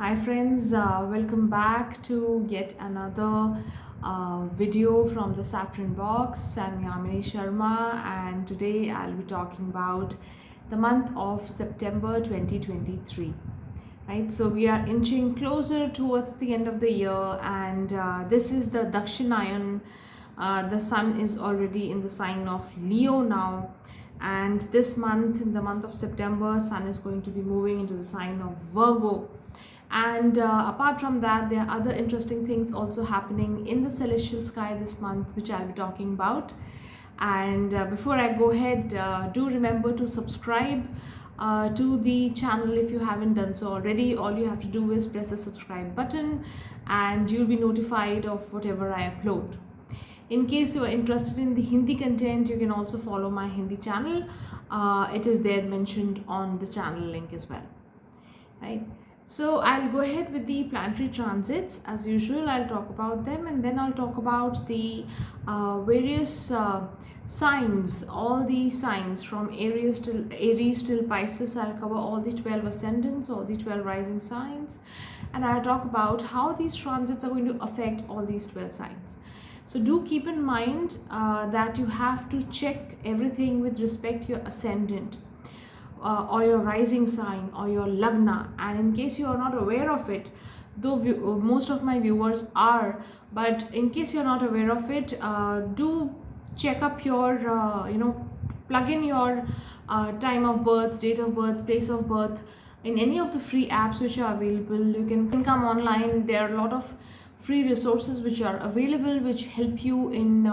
Hi friends, welcome back to yet another video from the Saffron Box. I'm Yamini Sharma and today I'll be talking about the month of September 2023. Right, so we are inching closer towards the end of the year and this is the Dakshinayan. The sun is already in the sign of Leo now, and this month, in the month of September, sun is going to be moving into the sign of Virgo. And apart from that, there are other interesting things also happening in the celestial sky this month, which I'll be talking about. And before I go ahead, do remember to subscribe to the channel if you haven't done so already. All you have to do is press the subscribe button and you'll be notified of whatever I upload. In case you are interested in the Hindi content, you can also follow my Hindi channel. It is there mentioned on the channel link as well. Right. So I'll go ahead with the planetary transits. As usual, I'll talk about them and then I'll talk about the various signs, all the signs from Aries till Pisces. I'll cover all the 12 ascendants, all the 12 rising signs, and I'll talk about how these transits are going to affect all these 12 signs. So do keep in mind that you have to check everything with respect to your ascendant. Or your rising sign or your lagna, and in case you are not aware of it, though most of my viewers are, but in case you're not aware of it, do check up your plug in your time of birth, date of birth, place of birth in any of the free apps which are available. You can come online. There are a lot of free resources which are available which help you in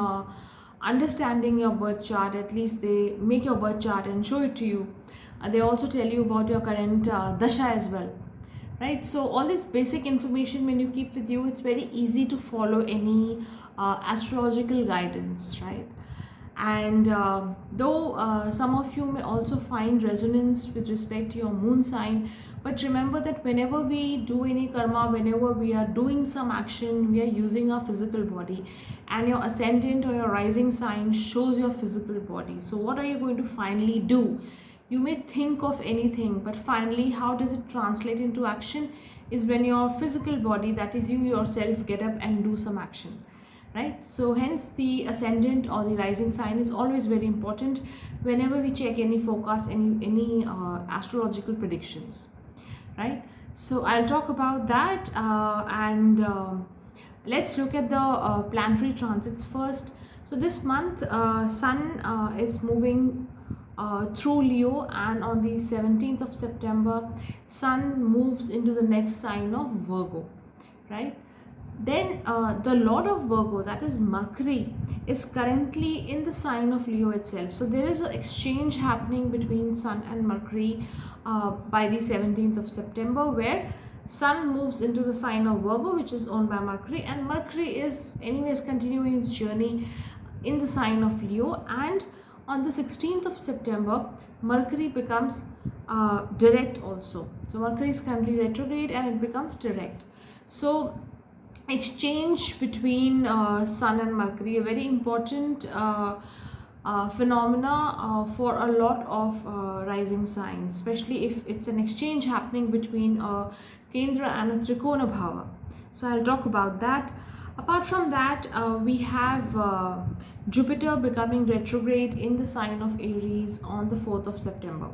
understanding your birth chart. At least they make your birth chart and show it to you. They also tell you about your current dasha as well, right? So all this basic information, when you keep with you, it's very easy to follow any astrological guidance, right? And though some of you may also find resonance with respect to your moon sign, but remember that whenever we do any karma, whenever we are doing some action, we are using our physical body, and your ascendant or your rising sign shows your physical body. So what are you going to finally do? You may think of anything, but finally how does it translate into action is when your physical body, that is you yourself, get up and do some action, right? So hence the ascendant or the rising sign is always very important whenever we check any forecast, any astrological predictions, right? So I'll talk about that and let's look at the planetary transits first. So this month sun is moving through Leo, and on the 17th of September sun moves into the next sign of Virgo, right? Then the lord of Virgo, that is Mercury, is currently in the sign of Leo itself. So there is an exchange happening between sun and Mercury by the 17th of September, where sun moves into the sign of Virgo, which is owned by Mercury, and Mercury is anyways continuing its journey in the sign of Leo. And on the 16th of September, Mercury becomes direct also. So Mercury is currently retrograde and it becomes direct. So exchange between Sun and Mercury, a very important phenomena for a lot of rising signs, especially if it's an exchange happening between a Kendra and a Trikona Bhava. So I'll talk about that. Apart from that, we have Jupiter becoming retrograde in the sign of Aries on the 4th of September.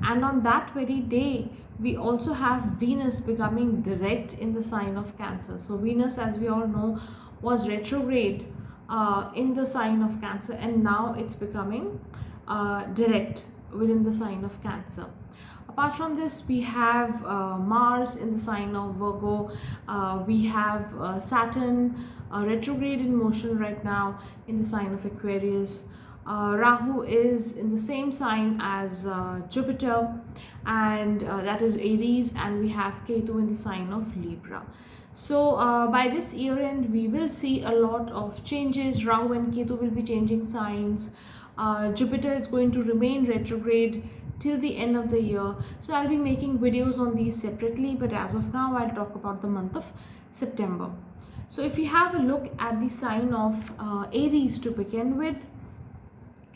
And on that very day, we also have Venus becoming direct in the sign of Cancer. So Venus, as we all know, was retrograde in the sign of Cancer, and now it's becoming direct within the sign of Cancer. Apart from this, we have Mars in the sign of Virgo. We have Saturn retrograde in motion right now in the sign of Aquarius. Rahu is in the same sign as Jupiter, and that is Aries, and we have Ketu in the sign of Libra. So by this year end, we will see a lot of changes. Rahu and Ketu will be changing signs. Jupiter is going to remain retrograde till the end of the year. So I'll be making videos on these separately, but as of now I'll talk about the month of September. So if you have a look at the sign of Aries to begin with,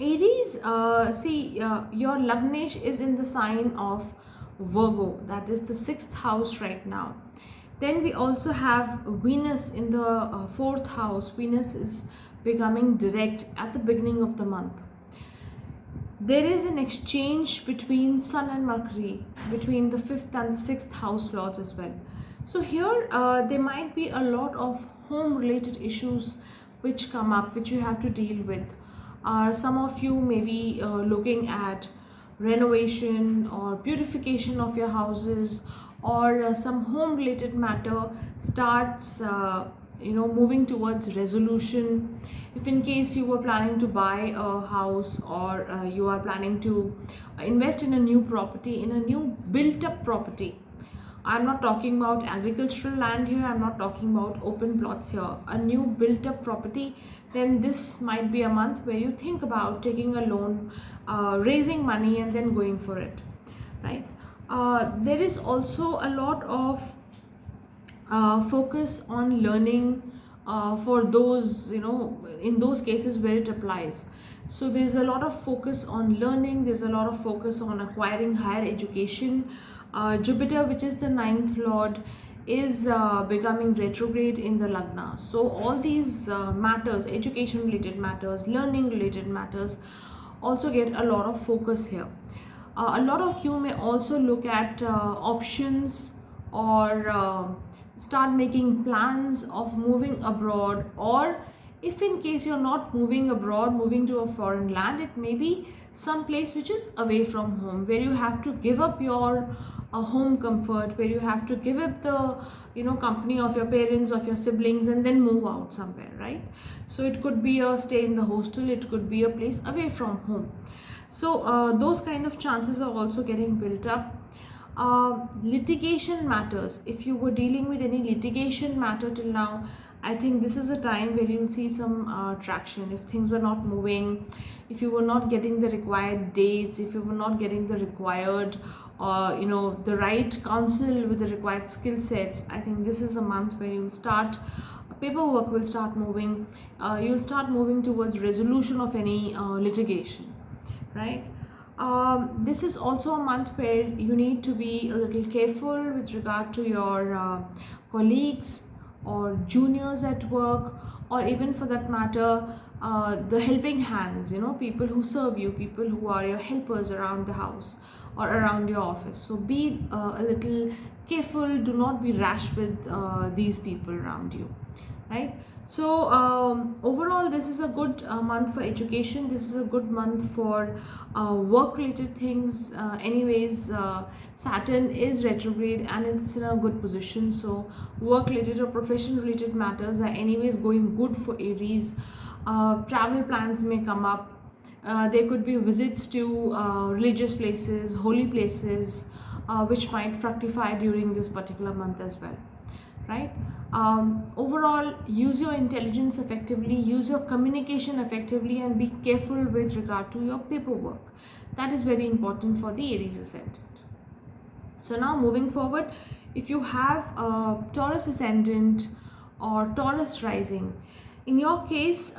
Aries, your Lagnesh is in the sign of Virgo, that is the 6th house right now. Then we also have Venus in the 4th house. Venus is becoming direct at the beginning of the month. There is an exchange between Sun and Mercury, between the 5th and the 6th house lords as well. So here there might be a lot of home related issues which come up, which you have to deal with. Some of you may be looking at renovation or beautification of your houses, or some home related matter starts moving towards resolution. If in case you were planning to buy a house, or you are planning to invest in a new property, in a new built up property, I'm not talking about agricultural land here, I'm not talking about open plots here, a new built up property, then this might be a month where you think about taking a loan, raising money and then going for it, right? There is also a lot of focus on learning for those, in those cases where it applies. So there's a lot of focus on learning, there's a lot of focus on acquiring higher education. Jupiter, which is the 9th lord, is becoming retrograde in the Lagna. So all these matters, education related matters, learning related matters, also get a lot of focus here. A lot of you may also look at options, or start making plans of moving abroad, or if in case you're not moving abroad, moving to a foreign land, it may be some place which is away from home, where you have to give up your home comfort, where you have to give up the company of your parents, of your siblings, and then move out somewhere, right? So it could be a stay in the hostel, it could be a place away from home. So those kind of chances are also getting built up. Litigation matters, if you were dealing with any litigation matter till now, I think this is a time where you'll see some traction. If things were not moving, if you were not getting the required dates, if you were not getting the required the right counsel with the required skill sets, I think this is a month where you'll start, paperwork will start moving, you'll start moving towards resolution of any litigation, right? This is also a month where you need to be a little careful with regard to your colleagues or juniors at work, or even for that matter the helping hands, people who serve you, people who are your helpers around the house or around your office. So be a little careful, do not be rash with these people around you, right? So overall this is a good month for education, this is a good month for work related things. Anyways, Saturn is retrograde and it's in a good position, so work related or profession related matters are anyways going good for Aries. Travel plans may come up, there could be visits to religious places, holy places, which might fructify during this particular month as well, right? Overall, use your intelligence effectively, use your communication effectively, and be careful with regard to your paperwork. That is very important for the Aries ascendant. So now moving forward, if you have a Taurus ascendant or Taurus rising, in your case,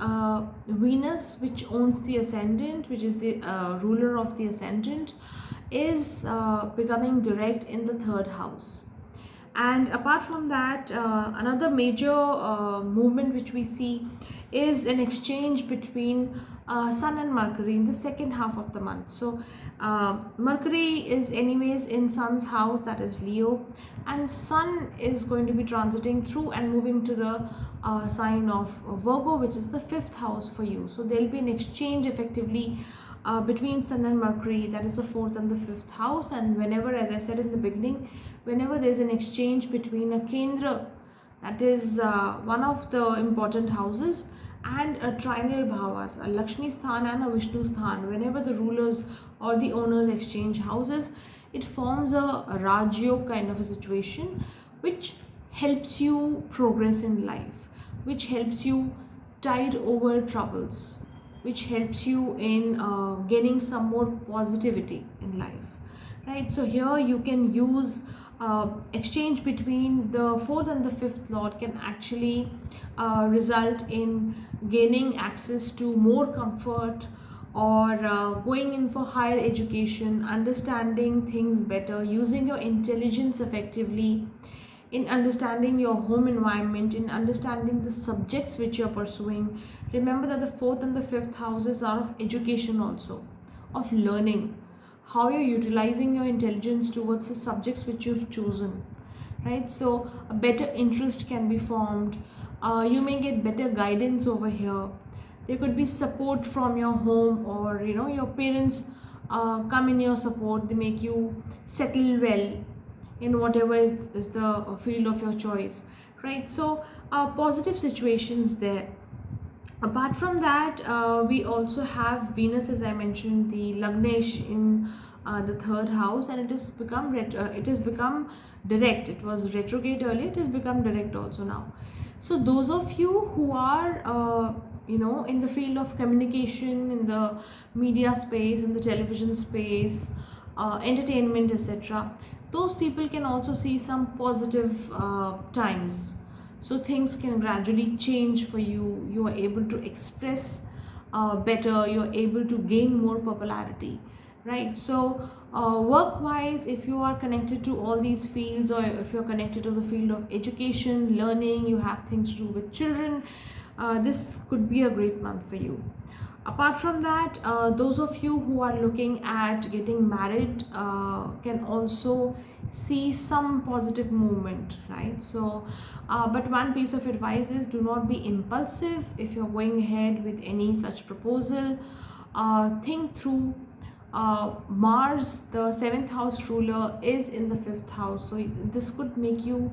Venus, which owns the ascendant, which is the ruler of the ascendant, is becoming direct in the 3rd house. And apart from that, another major movement which we see is an exchange between Sun and Mercury in the 2nd half of the month. So Mercury is anyways in Sun's house, that is Leo, and Sun is going to be transiting through and moving to the sign of Virgo, which is the 5th house for you. So there will be an exchange effectively between Sun and Mercury, that is the 4th and the 5th house. And whenever, as I said in the beginning, whenever there is an exchange between a Kendra, that is one of the important houses, and a trinal bhavas, a Lakshmi Sthan and a Vishnu Sthan, whenever the rulers or the owners exchange houses, it forms a Rajyog kind of a situation, which helps you progress in life, which helps you tide over troubles, which helps you in gaining some more positivity in life, right? So here you can use exchange between the 4th and the 5th lord can actually result in gaining access to more comfort, or going in for higher education, understanding things better, using your intelligence effectively in understanding your home environment, in understanding the subjects which you're pursuing. Remember that the fourth and the fifth houses are of education also, of learning, how you're utilizing your intelligence towards the subjects which you've chosen, right? So a better interest can be formed. You may get better guidance over here. There could be support from your home, or your parents come in your support. They make you settle well in whatever is the field of your choice, right? So positive situations there. Apart from that, we also have Venus, as I mentioned, the Lagnesh in the third house, and it has become direct. It was retrograde earlier, it has become direct also now. So those of you who are in the field of communication, in the media space, in the television space, entertainment, etc., those people can also see some positive times. So things can gradually change for you. You are able to express better, you're able to gain more popularity, right? So work wise, if you are connected to all these fields, or if you're connected to the field of education, learning, you have things to do with children, this could be a great month for you. Apart from that, those of you who are looking at getting married can also see some positive movement, right? So but one piece of advice is, do not be impulsive if you're going ahead with any such proposal. Think through. Mars, the seventh house ruler, is in the fifth house, so this could make you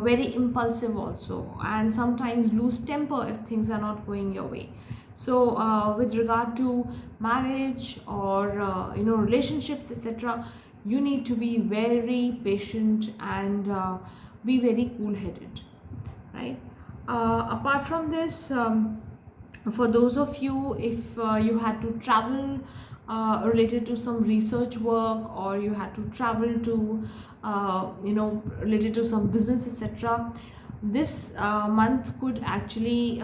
very impulsive also, and sometimes lose temper if things are not going your way. So with regard to marriage, or relationships, etc., you need to be very patient and be very cool headed, right? Apart from this, for those of you, if you had to travel related to some research work, or you had to travel to related to some business, etc., this month could actually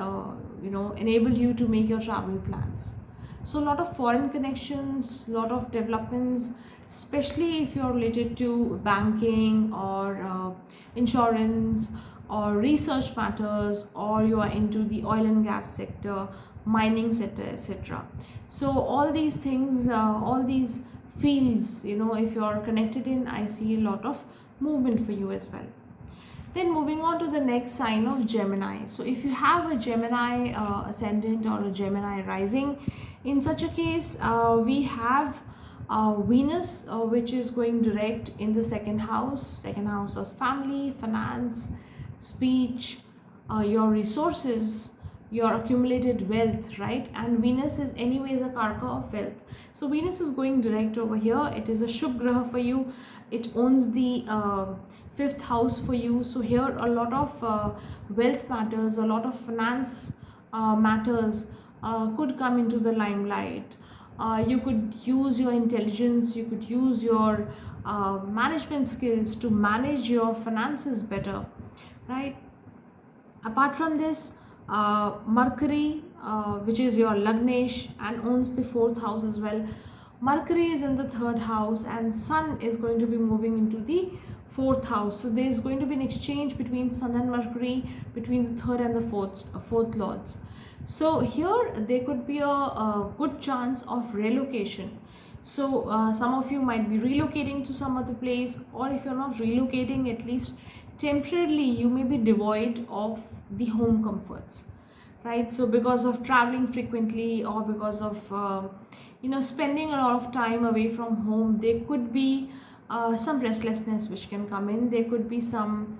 enable you to make your travel plans. So a lot of foreign connections, lot of developments, especially if you're related to banking, or insurance, or research matters, or you are into the oil and gas sector, mining sector, etc. So all these things, all these fields, if you're connected in, I see a lot of movement for you as well. Then moving on to the next sign of Gemini. So if you have a Gemini ascendant, or a Gemini rising, in such a case, we have Venus, which is going direct in the second house of family, finance, speech, your resources, your accumulated wealth, right? And Venus is anyways a karka of wealth. So Venus is going direct over here. It is a Shubh Graha for you. It owns the fifth house for you. So here a lot of wealth matters, a lot of finance matters could come into the limelight. You could use your intelligence, you could use your management skills to manage your finances better, right? Apart from this, Mercury, which is your Lagnesh and owns the fourth house as well. Mercury is in the third house, and Sun is going to be moving into the fourth house. So there is going to be an exchange between Sun and Mercury, between the third and the fourth lords. So here there could be a good chance of relocation. So some of you might be relocating to some other place, or if you're not relocating, at least temporarily you may be devoid of the home comforts, right? So because of traveling frequently, or because of spending a lot of time away from home, there could be some restlessness which can come in. There could be some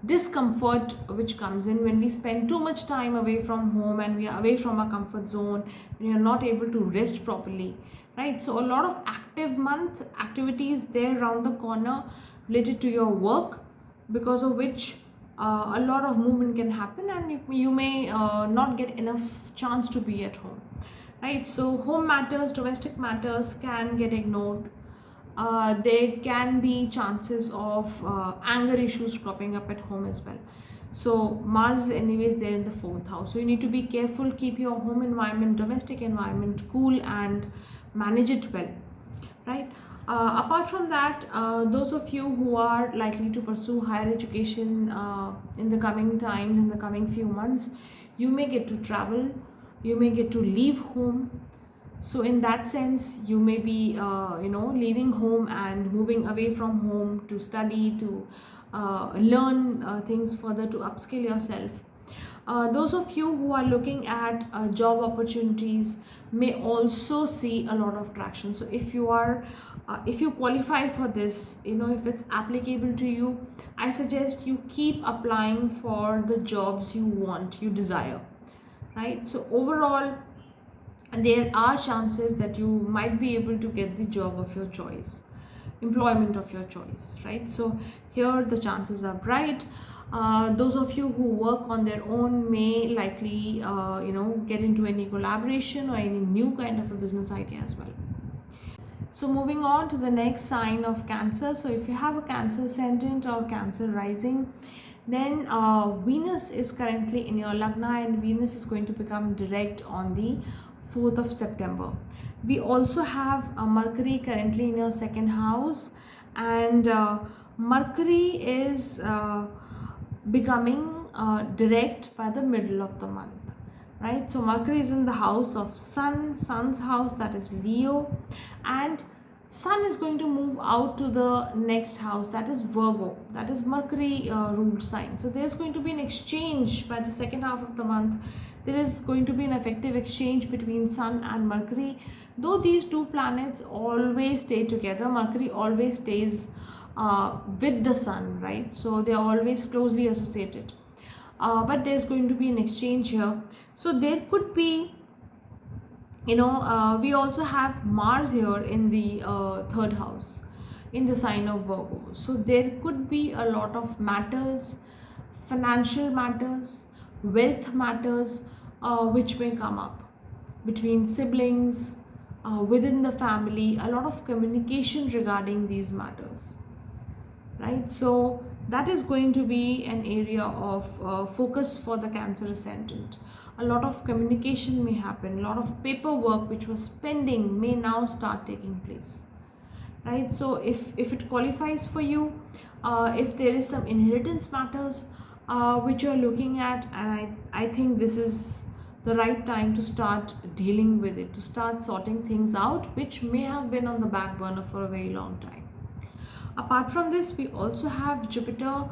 discomfort which comes in when we spend too much time away from home, and we are away from our comfort zone, and you're not able to rest properly, right? So a lot of active month activities there around the corner related to your work, because of which a lot of movement can happen, and you may not get enough chance to be at home, right? So home matters, domestic matters can get ignored. There can be chances of anger issues cropping up at home as well. So Mars is anyways there in the 4th house. So you need to be careful, keep your home environment, domestic environment cool and manage it well, right? Apart from that, those of you who are likely to pursue higher education in the coming times, in the coming few months, you may get to travel, you may get to leave home. So in that sense, you may be leaving home and moving away from home to study, to learn things further, to upskill yourself. Those of you who are looking at job opportunities may also see a lot of traction. So if you qualify for this, if it's applicable to you, I suggest you keep applying for the jobs you want, you desire, right? So overall, there are chances that you might be able to get the job of your choice, employment of your choice, right? So here the chances are bright. Those of you who work on their own may likely get into any collaboration or any new kind of a business idea as well. So moving on to the next sign of Cancer. So if you have a Cancer ascendant or Cancer rising, then Venus is currently in your Lagna, and Venus is going to become direct on the 4th of September. We also have Mercury currently in your 2nd house, and Mercury is becoming direct by the middle of the month, right? So Mercury is in the house of Sun's house, that is Leo, and Sun is going to move out to the next house, that is Virgo, that is Mercury ruled sign. So there's going to be an exchange by the second half of the month. There is going to be an effective exchange between Sun and Mercury. Though these two planets always stay together, Mercury always stays with the Sun, right? So they are always closely associated. But there's going to be an exchange here. So there could be, we also have Mars here in the 3rd house, in the sign of Virgo. So there could be a lot of matters, financial matters, wealth matters, which may come up between siblings, within the family, a lot of communication regarding these matters, right? So that is going to be an area of focus for the Cancer ascendant. A lot of communication may happen, a lot of paperwork which was pending may now start taking place, right? So if it qualifies for you, if there is some inheritance matters which you're looking at, and I think this is the right time to start dealing with it, to start sorting things out which may have been on the back burner for a very long time. Apart from this, we also have Jupiter,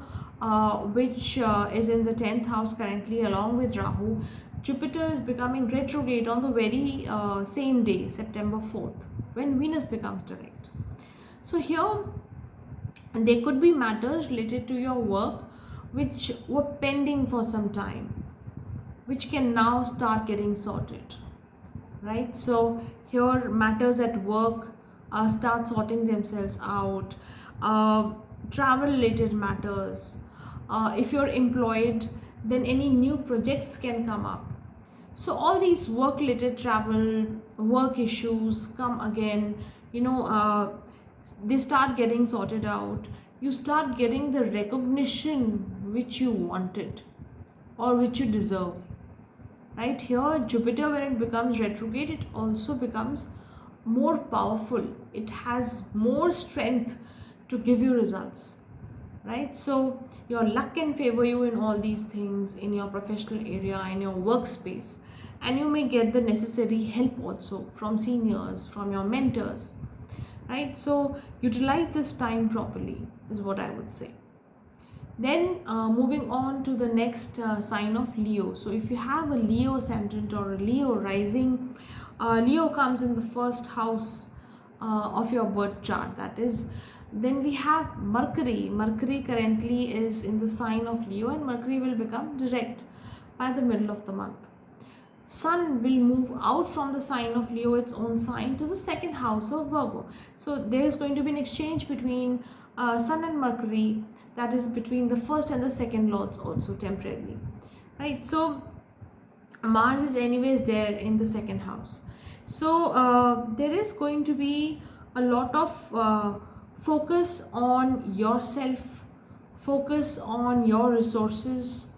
which is in the 10th house currently, along with Rahu. Jupiter is becoming retrograde on the very same day, September 4th, when Venus becomes direct. So here, there could be matters related to your work which were pending for some time, which can now start getting sorted, right? So here, matters at work start sorting themselves out. Travel related matters, if you're employed, then any new projects can come up. So all these work related travel, work issues come again, they start getting sorted out. You start getting the recognition which you wanted or which you deserve, right? Here Jupiter, when it becomes retrograde, it also becomes more powerful, it has more strength to give you results, right? So your luck can favor you in all these things, in your professional area, in your workspace, and you may get the necessary help also from seniors, from your mentors, right? So utilize this time properly is what I would say. Then moving on to the next sign of Leo. So if you have a Leo ascendant or a Leo rising, Leo comes in the 1st house of your birth chart, that is. Then we have Mercury. Mercury currently is in the sign of Leo, and Mercury will become direct by the middle of the month. Sun will move out from the sign of Leo, its own sign, to the 2nd house of Virgo. So there is going to be an exchange between Sun and Mercury, that is between the 1st and the 2nd lords also temporarily, right? So Mars is anyways there in the 2nd house. So there is going to be a lot of focus on yourself, focus on your resources,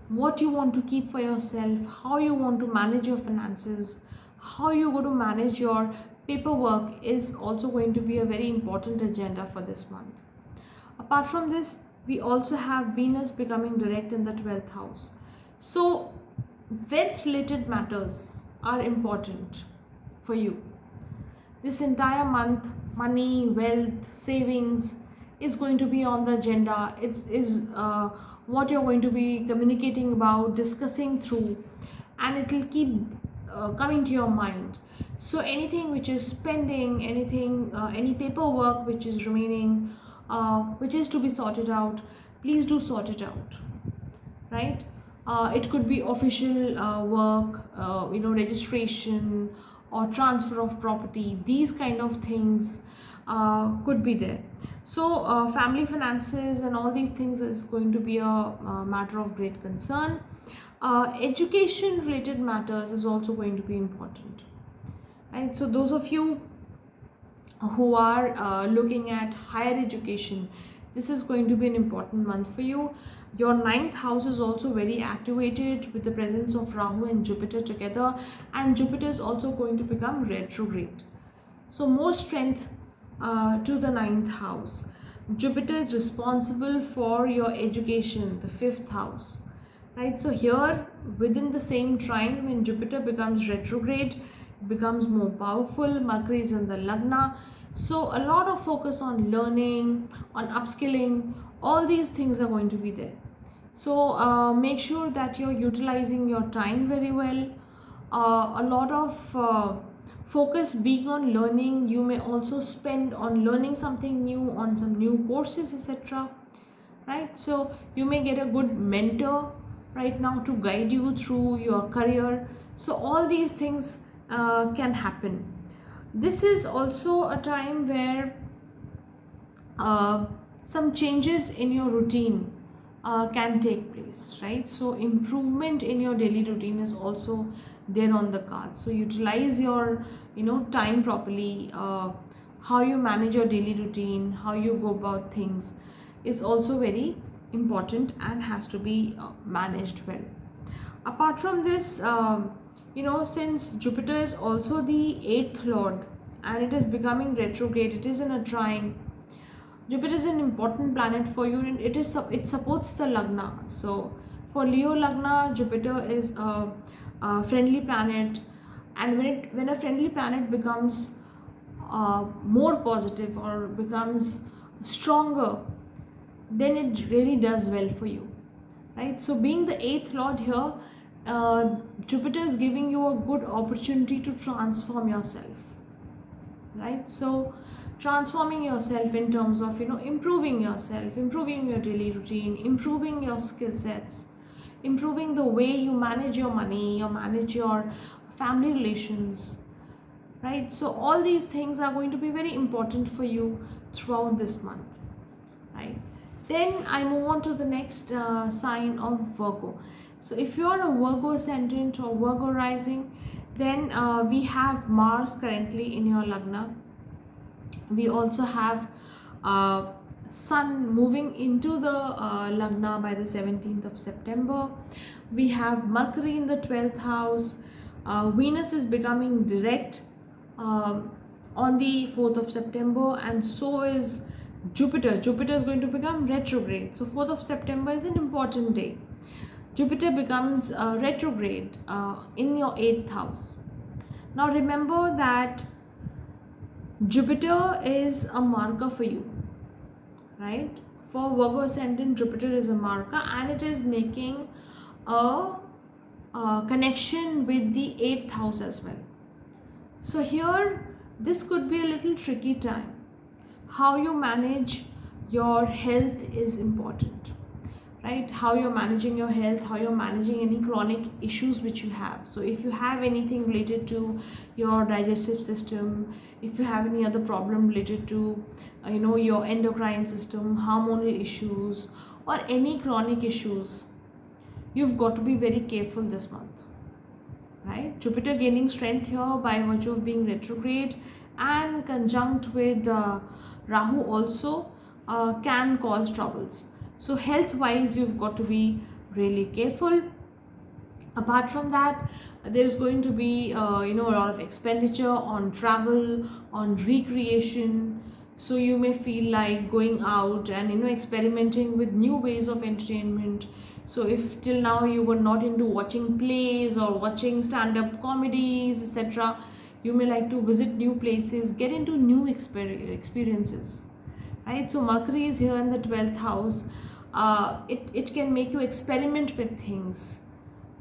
what you want to keep for yourself, how you want to manage your finances, how you're going to manage your paperwork is also going to be a very important agenda for this month. Apart from this, we also have Venus becoming direct in the 12th house. So, wealth related matters are important for you. This entire month, money, wealth, savings is going to be on the agenda. It's what you're going to be communicating about, discussing through, and it will keep coming to your mind. So anything which is pending, any paperwork which is remaining, which is to be sorted out, please do sort it out, right? It could be official work, registration or transfer of property. These kind of things could be there. So family finances and all these things is going to be a matter of great concern. Education related matters is also going to be important, right? So those of you who are looking at higher education, this is going to be an important month for you. Your 9th house is also very activated with the presence of Rahu and Jupiter together, and Jupiter is also going to become retrograde. So more strength to the 9th house. Jupiter is responsible for your education, the 5th house, right? So here within the same trine, when Jupiter becomes retrograde, it becomes more powerful. Mercury is in the Lagna. So a lot of focus on learning, on upskilling, all these things are going to be there. So make sure that you're utilizing your time very well. A lot of focus being on learning. You may also spend on learning something new, on some new courses, etc. Right? So you may get a good mentor right now to guide you through your career. So all these things can happen. This is also a time where some changes in your routine can take place, right? So improvement in your daily routine is also there on the cards. So utilize your time properly. How you manage your daily routine, how you go about things is also very important and has to be managed well. Apart from this, since Jupiter is also the 8th lord and it is becoming retrograde, it is in a trine. Jupiter is an important planet for you, and it supports the Lagna. So for Leo Lagna, Jupiter is a friendly planet, and when a friendly planet becomes more positive or becomes stronger, then it really does well for you, right? So being the 8th lord here, Jupiter is giving you a good opportunity to transform yourself, right? So transforming yourself in terms of improving yourself, improving your daily routine, improving your skill sets, improving the way you manage your money, you manage your family relations, right? So all these things are going to be very important for you throughout this month, right? Then I move on to the next sign of Virgo. So if you are a Virgo ascendant or Virgo rising, then we have Mars currently in your Lagna. We also have Sun moving into the Lagna by the 17th of September. We have Mercury in the 12th house. Venus is becoming direct on the 4th of September, and so is Jupiter. Jupiter is going to become retrograde. So 4th of September is an important day. Jupiter becomes retrograde in your 8th house. Now remember that Jupiter is a marker for you, right? For Virgo ascendant, Jupiter is a marker, and it is making a connection with the 8th house as well. So here, this could be a little tricky time. How you manage your health is important, right? How you're managing your health, how you're managing any chronic issues which you have. So if you have anything related to your digestive system, if you have any other problem related to your endocrine system, hormonal issues, or any chronic issues, you've got to be very careful this month, right? Jupiter gaining strength here by virtue of being retrograde and conjunct with Rahu also can cause troubles. So health wise, you've got to be really careful. Apart from that, there's going to be a lot of expenditure on travel, on recreation. So you may feel like going out and experimenting with new ways of entertainment. So if till now you were not into watching plays or watching stand-up comedies, etc., you may like to visit new places, get into new experiences, right? So Mercury is here in the 12th house. It can make you experiment with things,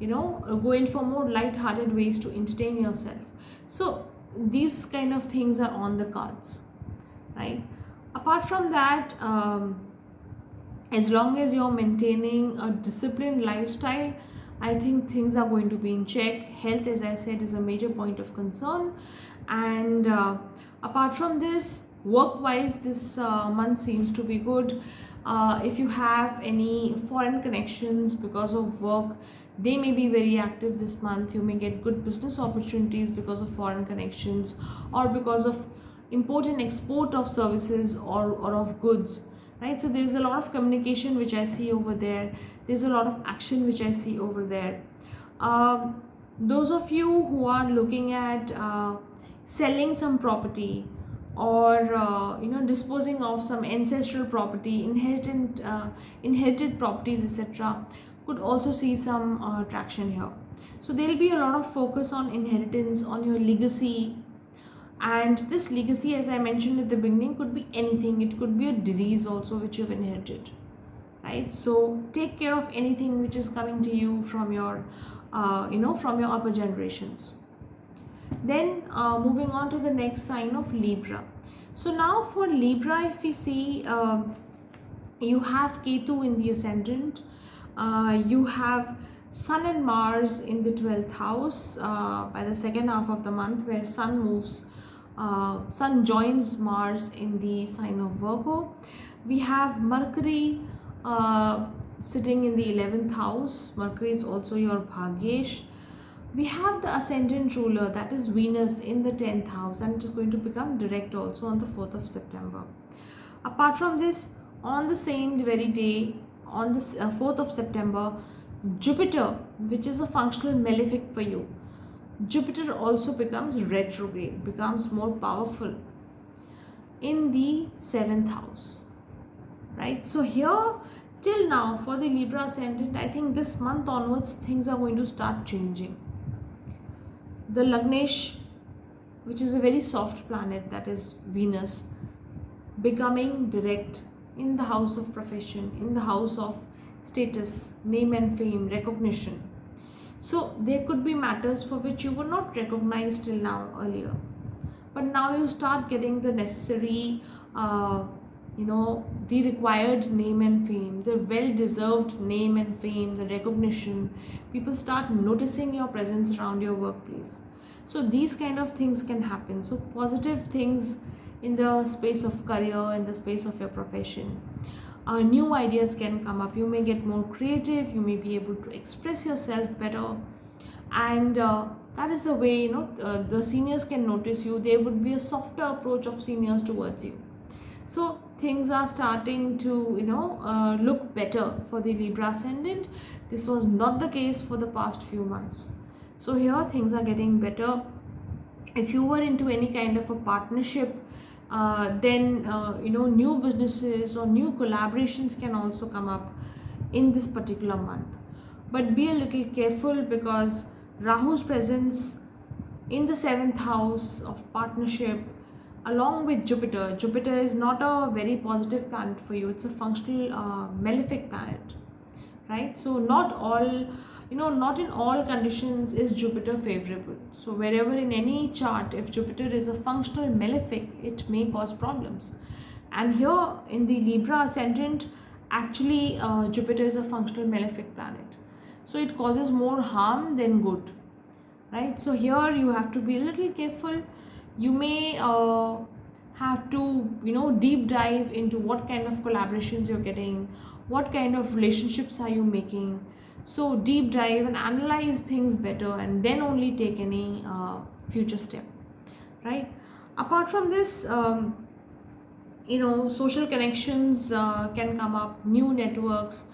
go in for more light-hearted ways to entertain yourself. So these kind of things are on the cards, right? Apart from that, as long as you're maintaining a disciplined lifestyle, I think things are going to be in check. Health, as I said, is a major point of concern. And apart from this, work wise, this month seems to be good. If you have any foreign connections because of work, they may be very active this month. You may get good business opportunities because of foreign connections, or because of import and export of services, or of goods, right? So there's a lot of communication which I see over there. There's a lot of action which I see over there. Those of you who are looking at selling some property, or disposing of some ancestral property, inherited properties, etc., could also see some traction here. So there will be a lot of focus on inheritance, on your legacy. And this legacy, as I mentioned at the beginning, could be anything. It could be a disease also which you've inherited, right? So take care of anything which is coming to you from your from your upper generations. Then moving on to the next sign of Libra. So now for Libra, if we see, you have Ketu in the ascendant, you have Sun and Mars in the 12th house by the second half of the month, where Sun joins Mars in the sign of Virgo. We have Mercury sitting in the 11th house. Mercury is also your Bhagyesh. We have the ascendant ruler, that is Venus, in the 10th house, and it is going to become direct also on the 4th of September. Apart from this, on the same very day, on the 4th of September, Jupiter, which is a functional malefic for you, Jupiter also becomes retrograde, becomes more powerful in the 7th house, right? So here, till now, for the Libra ascendant, I think this month onwards, things are going to start changing. The Lagnesh, which is a very soft planet, that is Venus, becoming direct in the house of profession, in the house of status, name and fame, recognition. So there could be matters for which you were not recognized till now earlier, but now you start getting the necessary the required name and fame, the well-deserved name and fame, the recognition. People start noticing your presence around your workplace. So these kind of things can happen. So positive things in the space of career, in the space of your profession. New ideas can come up. You may get more creative. You may be able to express yourself better. And that is the way, the seniors can notice you. There would be a softer approach of seniors towards you. So things are starting to look better for the Libra ascendant. This was not the case for the past few months. So here things are getting better. If you were into any kind of a partnership, then new businesses or new collaborations can also come up in this particular month. But be a little careful, because Rahu's presence in the 7th house of partnership, along with Jupiter. Jupiter is not a very positive planet for you. It's a functional malefic planet, right? So not in all conditions is Jupiter favorable. So wherever in any chart, if Jupiter is a functional malefic, it may cause problems. And here in the Libra ascendant, actually Jupiter is a functional malefic planet. So it causes more harm than good, right? So here you have to be a little careful. You may have to deep dive into what kind of collaborations you're getting, what kind of relationships are you making. So deep dive and analyze things better, and then only take any future step, right? Apart from this, social connections can come up, new networks,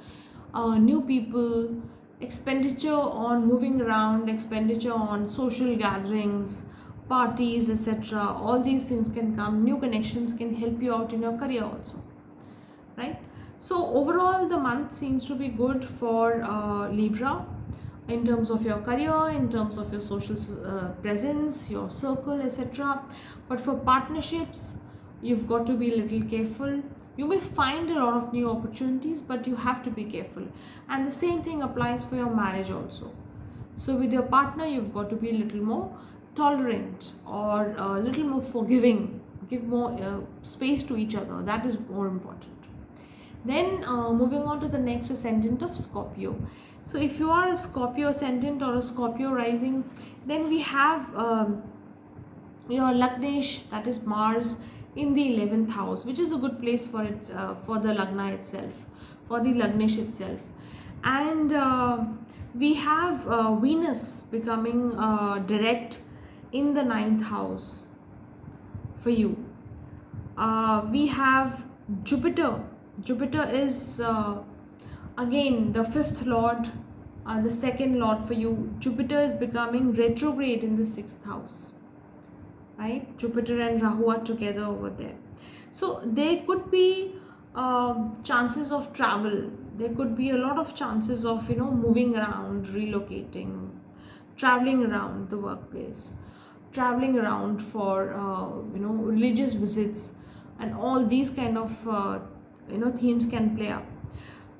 new people, expenditure on moving around, expenditure on social gatherings, parties, etc. All these things can come. New connections can help you out in your career also, right? So overall the month seems to be good for Libra, in terms of your career, in terms of your social presence, your circle, etc. But for partnerships, you've got to be a little careful. You may find a lot of new opportunities, but you have to be careful. And the same thing applies for your marriage also. So with your partner, you've got to be a little more tolerant, or a little more forgiving, give more space to each other. That is more important. Then moving on to the next ascendant of Scorpio. So if you are a Scorpio ascendant or a Scorpio rising, then we have your Lagnesh, that is Mars, in the 11th house, which is a good place for it, for the Lagna itself, for the Lagnesh itself. And we have Venus becoming direct in the 9th house for you. We have Jupiter. Jupiter is again the 5th lord, the 2nd lord for you. Jupiter is becoming retrograde in the 6th house, right? Jupiter and Rahu are together over there. So there could be chances of travel. There could be a lot of chances of moving around, relocating, traveling around the workplace, traveling around for religious visits, and all these kind of themes can play up.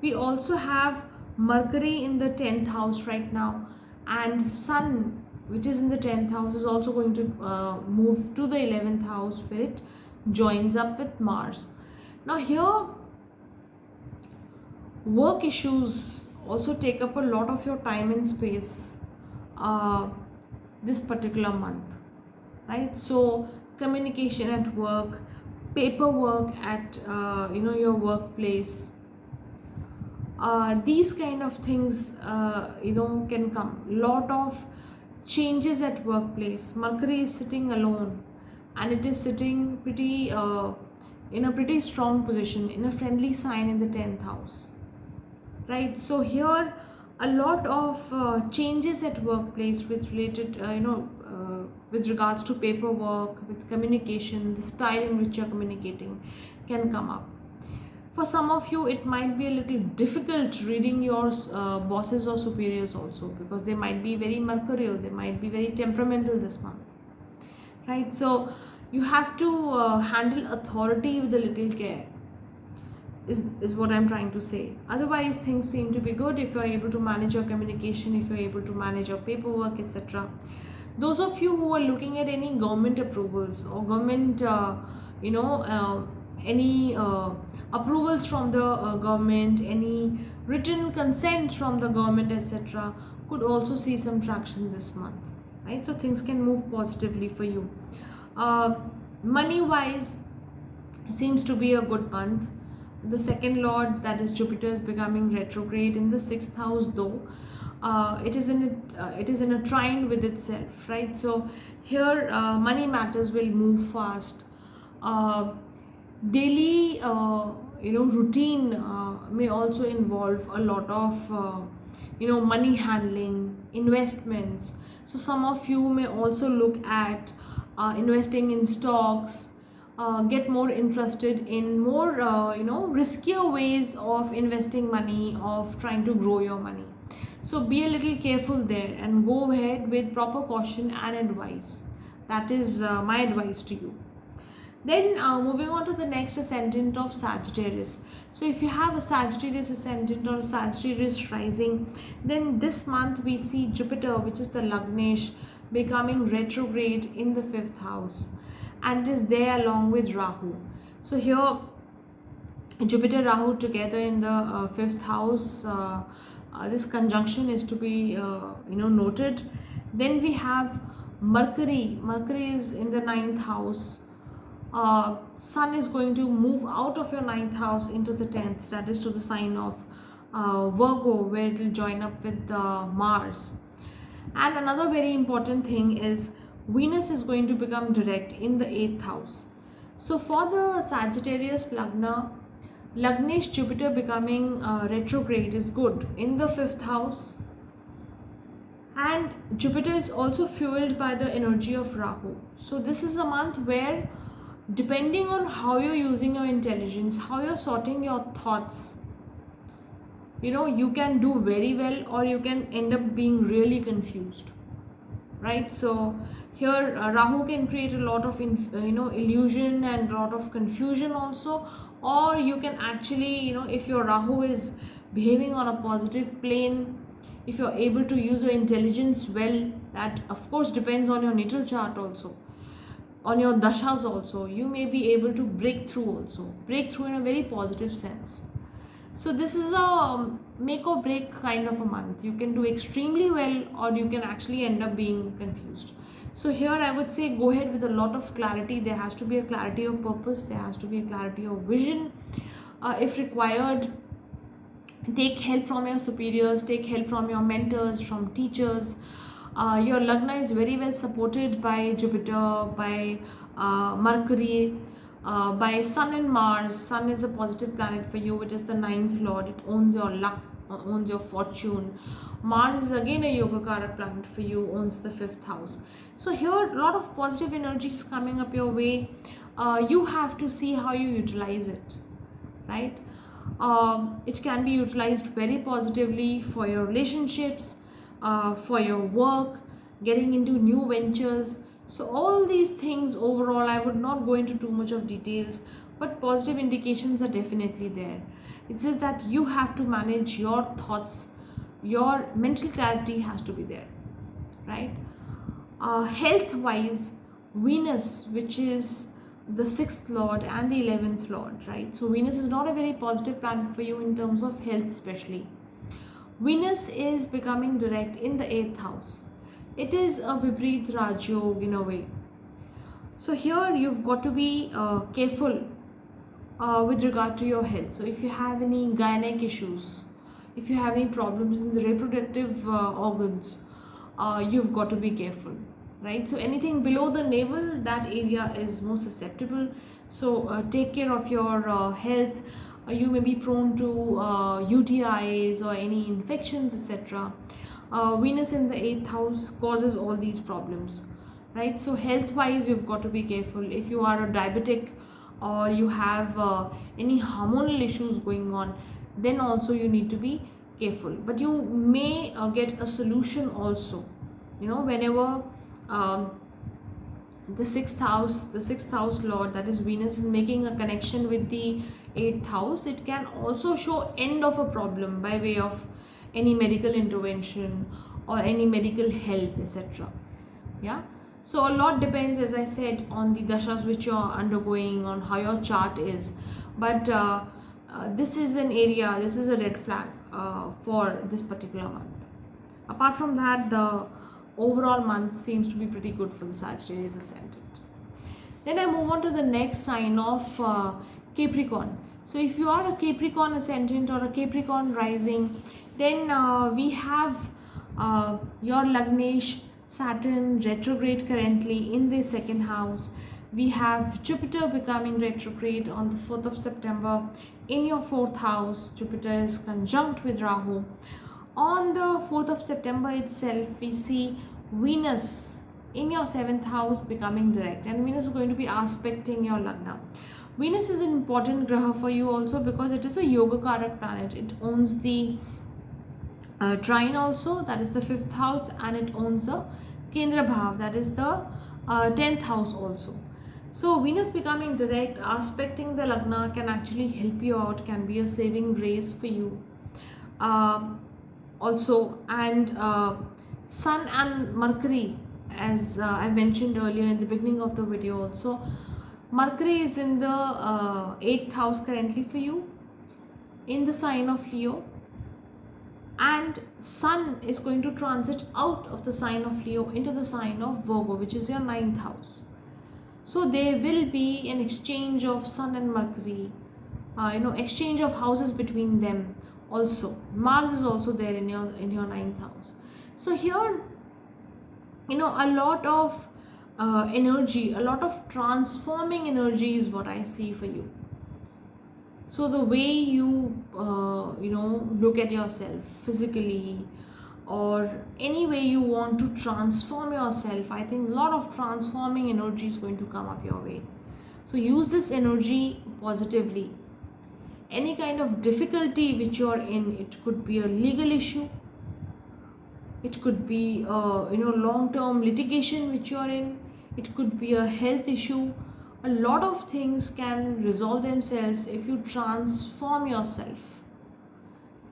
We also have Mercury in the 10th house right now, and Sun, which is in the 10th house, is also going to move to the 11th house, where it joins up with Mars. Now here, work issues also take up a lot of your time and space this particular month, right? So communication at work, paperwork at your workplace, these kind of things can come. Lot of changes at workplace. Mercury is sitting alone, and it is sitting pretty in a pretty strong position, in a friendly sign in the 10th house, right? So here a lot of changes at workplace with related with regards to paperwork, with communication, the style in which you're communicating can come up. For some of you, it might be a little difficult reading your bosses or superiors also, because they might be very mercurial, they might be very temperamental this month, right? So you have to handle authority with a little care, is what I'm trying to say. Otherwise, things seem to be good if you're able to manage your communication, if you're able to manage your paperwork, etc. Those of you who are looking at any government approvals or government, any approvals from the government, any written consent from the government, etc., could also see some traction this month, right? So things can move positively for you. Money wise, seems to be a good month. The 2nd lord, that is Jupiter, is becoming retrograde in the 6th house, though it is in a trine with itself, right? So here money matters will move fast. Daily routine may also involve a lot of money handling, investments. So some of you may also look at investing in stocks, get more interested in more riskier ways of investing money, of trying to grow your money. So be a little careful there and go ahead with proper caution and advice. That is my advice to you. Then moving on to the next ascendant of Sagittarius. So if you have a Sagittarius ascendant or a Sagittarius rising, then this month we see Jupiter, which is the Lagnesh, becoming retrograde in the 5th house, and is there along with Rahu. So here Jupiter Rahu together in the 5th house, this conjunction is to be noted. Then we have Mercury is in the 9th house. Sun is going to move out of your 9th house into the 10th, that is to the sign of Virgo, where it will join up with Mars. And another very important thing is Venus is going to become direct in the 8th house. So for the Sagittarius Lagnesh Jupiter becoming retrograde is good in the fifth house, and Jupiter is also fueled by the energy of Rahu. So this is a month where, depending on how you're using your intelligence, how you're sorting your thoughts, you can do very well, or you can end up being really confused, right? So here Rahu can create a lot of illusion and a lot of confusion also. Or you can actually, if your Rahu is behaving on a positive plane, if you're able to use your intelligence well, that of course depends on your natal chart also, on your dashas also, you may be able to break through in a very positive sense. So this is a make or break kind of a month. You can do extremely well, or you can actually end up being confused. So here I would say go ahead with a lot of clarity. There has to be a clarity of purpose, there has to be a clarity of vision. If required, take help from your superiors, take help from your mentors, from teachers. Your Lagna is very well supported by Jupiter, by Mercury, by Sun and Mars. Sun is a positive planet for you. It is the ninth lord. It owns your luck, owns your fortune. Mars is again a Yoga-karak planet for you, owns the fifth house. So here a lot of positive energies coming up your way. You have to see how you utilize it, right? It can be utilized very positively for your relationships, for your work, getting into new ventures. So all these things overall, I would not go into too much of details, but positive indications are definitely there. It says that you have to manage your thoughts, your mental clarity has to be there, right? Health wise, Venus, which is the 6th lord and the 11th lord, right? So Venus is not a very positive planet for you in terms of health especially. Venus is becoming direct in the 8th house. It is a Viprit Rajyog in a way. So here you've got to be careful with regard to your health. So if you have any gynec issues, if you have any problems in the reproductive organs, you've got to be careful, right? So anything below the navel, that area is more susceptible. So take care of your health. You may be prone to UTIs or any infections, etc. Venus in the 8th house causes all these problems, right? So health wise, you've got to be careful. If you are a diabetic, or you have any hormonal issues going on, then also you need to be careful. But you may get a solution also, whenever the sixth house lord, that is Venus, is making a connection with the 8th house. It can also show end of a problem by way of any medical intervention or any medical help, etc. Yeah, so a lot depends, as I said, on the dashas which you're undergoing, on how your chart is. But this is an area, this is a red flag for this particular month. Apart from that, the overall month seems to be pretty good for the Sagittarius ascendant. Then I move on to the next sign of Capricorn. So if you are a Capricorn ascendant or a Capricorn rising, then we have your Lagnesh Saturn retrograde currently in the 2nd house. We have Jupiter becoming retrograde on the 4th of September in your 4th house. Jupiter is conjunct with Rahu. On the 4th of September itself, we see Venus in your 7th house becoming direct, and Venus is going to be aspecting your Lagna. Venus is an important graha for you also because it is a Yoga-karak planet. It owns the trine also, that is the 5th house, and it owns the Kendra Bhav, that is the 10th house also. So Venus becoming direct, aspecting the Lagna, can actually help you out, can be a saving grace for you also. And Sun and Mercury, as I mentioned earlier in the beginning of the video also, Mercury is in the 8th house currently for you, in the sign of Leo, and Sun is going to transit out of the sign of Leo into the sign of Virgo, which is your 9th house. So there will be an exchange of Sun and Mercury, exchange of houses between them also. Mars is also there in your 9th house. So here, a lot of energy, a lot of transforming energy is what I see for you. So the way you look at yourself physically, or any way you want to transform yourself, I think a lot of transforming energy is going to come up your way. So use this energy positively. Any kind of difficulty which you're in, it could be a legal issue, it could be long-term litigation which you're in, it could be a health issue. A lot of things can resolve themselves if you transform yourself.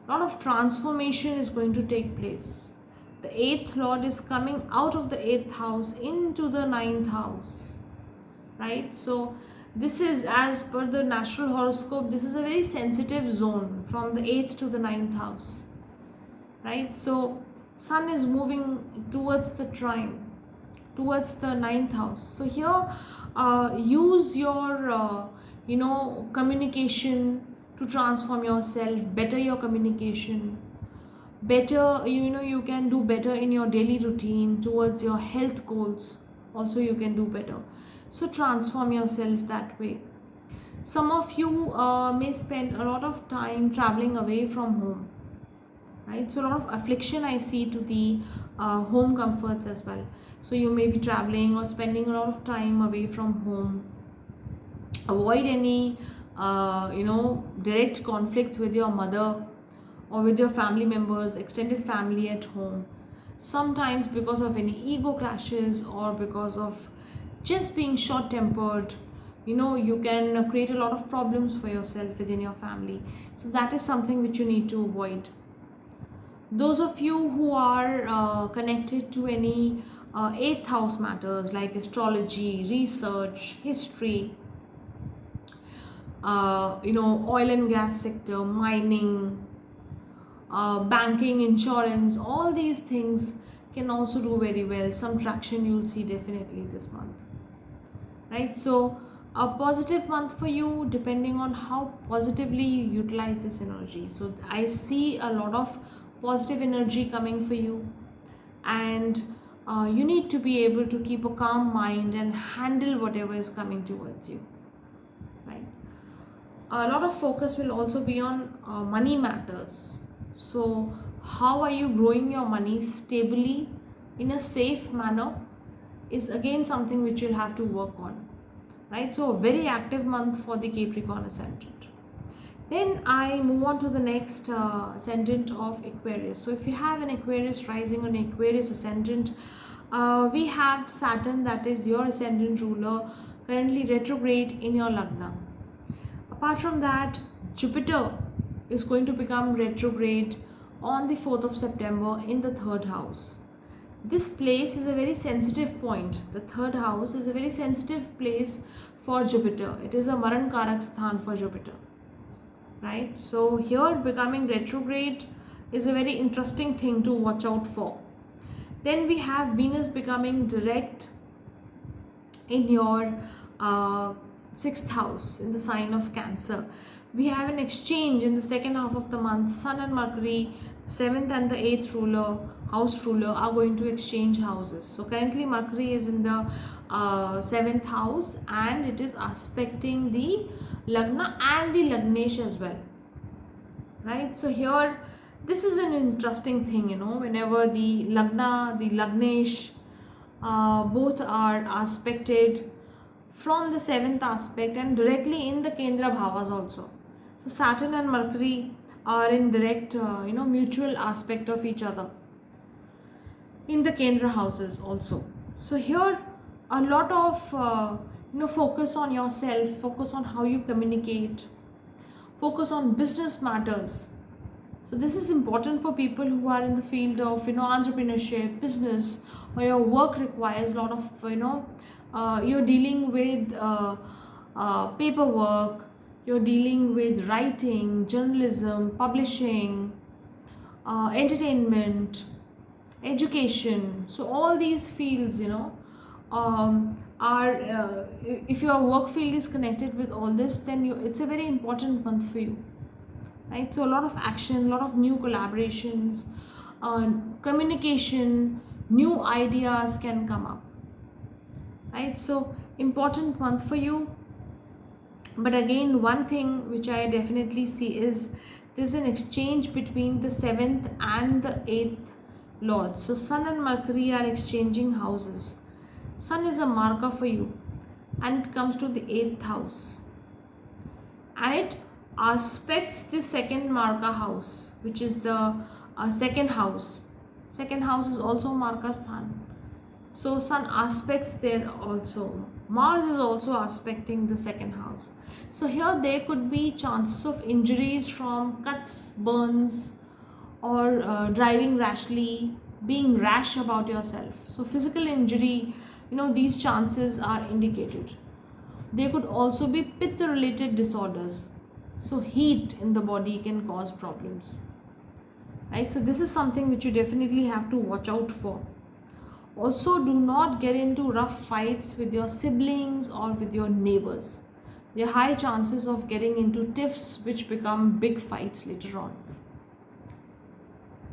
A lot of transformation is going to take place. The eighth lord is coming out of the eighth house into the ninth house, right? So this is, as per the natural horoscope, this is a very sensitive zone from the eighth to the ninth house, right? So sun is moving towards the trine, towards the ninth house. So here use your communication to transform yourself, better your communication, better, you can do better in your daily routine, towards your health goals also you can do better. So transform yourself that way. Some of you may spend a lot of time traveling away from home, right? So a lot of affliction I see to the home comforts as well. So you may be traveling or spending a lot of time away from home. Avoid any direct conflicts with your mother or with your family members, extended family at home. Sometimes because of any ego clashes, or because of just being short tempered, you can create a lot of problems for yourself within your family. So that is something which you need to avoid. Those of you who are connected to any eighth house matters like astrology, research, history, oil and gas sector, mining, banking, insurance, all these things can also do very well. Some traction you'll see definitely this month, right? So a positive month for you, depending on how positively you utilize this energy. So I see a lot of positive energy coming for you, and you need to be able to keep a calm mind and handle whatever is coming towards you, right? A lot of focus will also be on money matters. So how are you growing your money stably in a safe manner is again something which you'll have to work on, right? So a very active month for the Capricorn ascendant. Then I move on to the next ascendant of Aquarius. So if you have an Aquarius rising or an Aquarius ascendant, we have Saturn, that is your ascendant ruler, currently retrograde in your Lagna. Apart from that, Jupiter is going to become retrograde on the 4th of September in the third house. This place is a very sensitive point. The third house is a very sensitive place for Jupiter. It is a Maran Karak Sthan for Jupiter, right? So here becoming retrograde is a very interesting thing to watch out for. Then we have Venus becoming direct in your 6th house in the sign of Cancer. We have an exchange in the second half of the month. Sun and Mercury, 7th and the 8th house ruler, are going to exchange houses. So currently Mercury is in the 7th house, and it is aspecting the Lagna and the Lagnesh as well, right? So here this is an interesting thing, whenever the Lagna, the Lagnesh, both are aspected from the 7th aspect and directly in the Kendra Bhavas also. So Saturn and Mercury are in direct mutual aspect of each other in the Kendra houses also. So here a lot of focus on yourself, focus on how you communicate, focus on business matters. So this is important for people who are in the field of entrepreneurship, business, or your work requires a lot of you're dealing with paperwork, you're dealing with writing, journalism, publishing, entertainment, education. So all these fields are if your work field is connected with all this, then it's a very important month for you, right? So a lot of action, a lot of new collaborations, communication, new ideas can come up. right? So important month for you. But again, one thing which I definitely see is there's an exchange between the 7th and the 8th lord. So Sun and Mercury are exchanging houses. Sun is a marker for you and it comes to the 8th house. And it aspects the second marker house, which is the second house. Second house is also marker sthan. So Sun aspects there also. Mars is also aspecting the second house. So here there could be chances of injuries from cuts, burns, or driving rashly, being rash about yourself. So physical injury, these chances are indicated. There could also be pitta related disorders. So heat in the body can cause problems. Right? So this is something which you definitely have to watch out for. Also, do not get into rough fights with your siblings or with your neighbors. There are high chances of getting into tiffs which become big fights later on.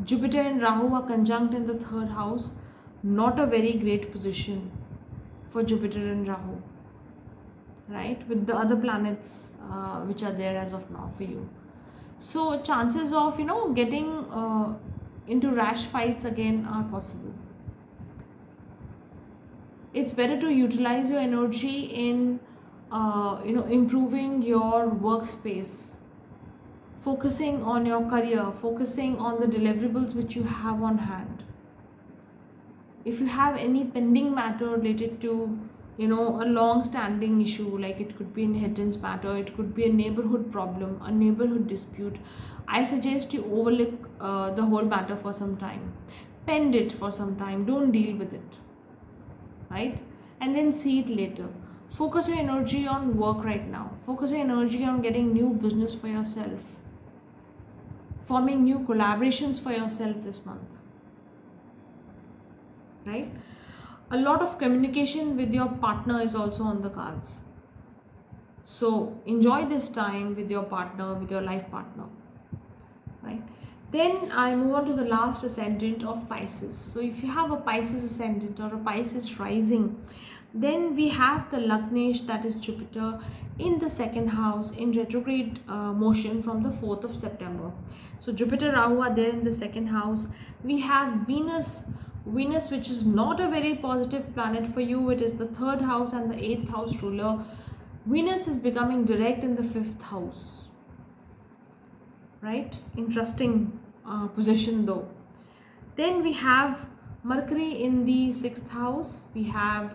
Jupiter and Rahu are conjunct in the 3rd house. Not a very great position for Jupiter and Rahu, right? With the other planets which are there as of now for you. So chances of, getting into rash fights again are possible. It's better to utilize your energy in improving your workspace, focusing on your career, focusing on the deliverables which you have on hand. If you have any pending matter related to a long standing issue, like it could be an inheritance matter, it could be a neighborhood problem, a neighborhood dispute, I suggest you overlook the whole matter for some time, pend it for some time, don't deal with it, right? And then see it later. Focus your energy on work right now. Focus your energy on getting new business for yourself, forming new collaborations for yourself this month, right? A lot of communication with your partner is also on the cards. So enjoy this time with your partner, with your life partner, right? Then I move on to the last ascendant of Pisces. So if you have a Pisces ascendant or a Pisces rising, then we have the Lagnesh, that is Jupiter, in the 2nd house in retrograde motion from the 4th of September. So Jupiter, Rahu are there in the 2nd house. We have Venus, which is not a very positive planet for you. It is the 3rd house and the 8th house ruler. Venus is becoming direct in the 5th house. Right? Interesting position though. Then we have Mercury in the 6th house. We have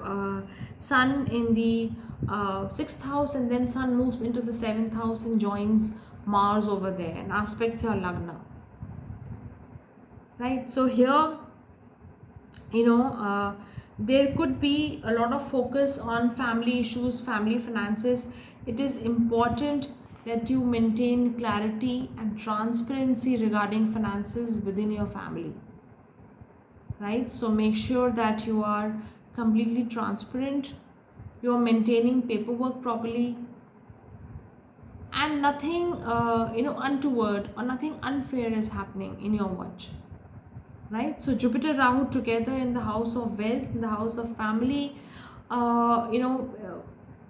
Sun in the 6th house, and then Sun moves into the 7th house and joins Mars over there and aspects your Lagna. Right? So here, there could be a lot of focus on family issues, family finances. It is important that you maintain clarity and transparency regarding finances within your family, right? So make sure that you are completely transparent, you are maintaining paperwork properly, and nothing untoward or nothing unfair is happening in your watch, right? So Jupiter, Rahu together in the house of wealth, in the house of family,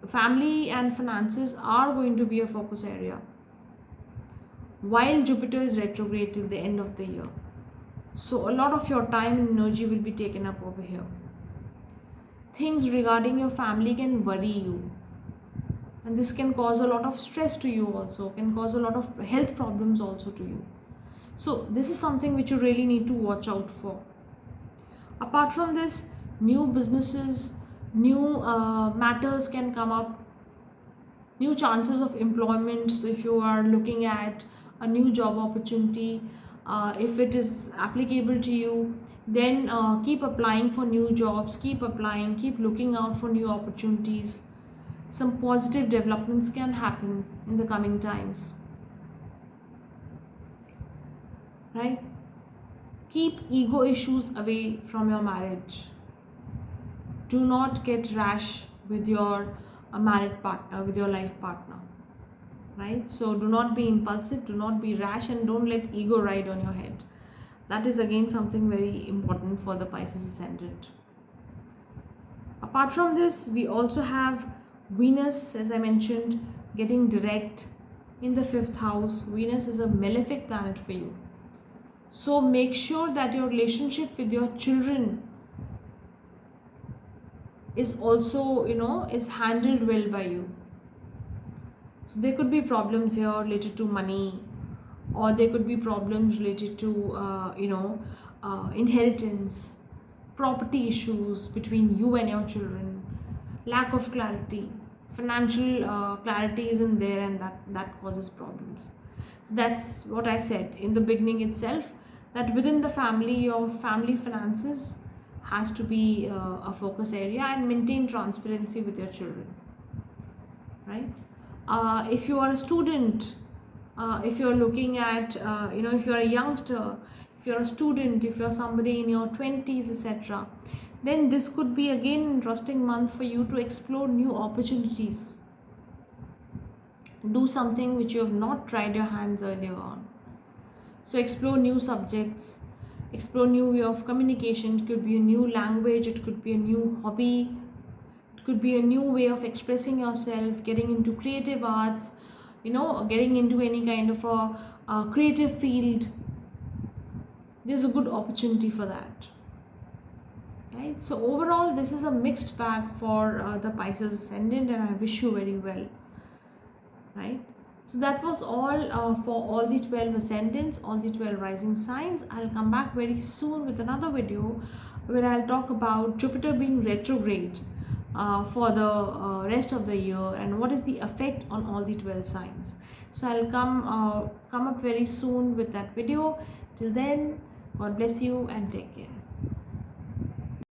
family and finances are going to be a focus area while Jupiter is retrograde till the end of the year. So a lot of your time and energy will be taken up over here. Things regarding your family can worry you, and this can cause a lot of stress to you, also can cause a lot of health problems also to you. So this is something which you really need to watch out for. Apart from this, new businesses, new matters can come up, new chances of employment. So if you are looking at a new job opportunity, if it is applicable to you, then keep applying for new jobs, keep applying, keep looking out for new opportunities. Some positive developments can happen in the coming times, right? Keep ego issues away from your marriage. Do not get rash with your married partner, with your life partner, right? So do not be impulsive, do not be rash, and don't let ego ride on your head. That is again something very important for the Pisces ascendant. Apart from this, we also have Venus, as I mentioned, getting direct in the fifth house. Venus is a malefic planet for you. So make sure that your relationship with your children is also, is handled well by you. So there could be problems here related to money, or there could be problems related to, inheritance, property issues between you and your children, lack of clarity, financial clarity isn't there, and that causes problems. So that's what I said in the beginning itself, that within the family, your family finances has to be a focus area, and maintain transparency with your children, right? If you are a student, if you're looking at, if you're a youngster, if you're a student, if you're somebody in your 20s, etc., then this could be again an interesting month for you to explore new opportunities. Do something which you have not tried your hands earlier on. So explore new subjects, explore new way of communication. It could be a new language, it could be a new hobby, it could be a new way of expressing yourself, getting into creative arts, getting into any kind of a creative field. There's a good opportunity for that, right? So overall, this is a mixed bag for the Pisces ascendant, and I wish you very well, right? So that was all for all the 12 ascendants, all the 12 rising signs. I'll come back very soon with another video where I'll talk about Jupiter being retrograde for the rest of the year, and what is the effect on all the 12 signs. So I'll come up very soon with that video. Till then, God bless you and take care.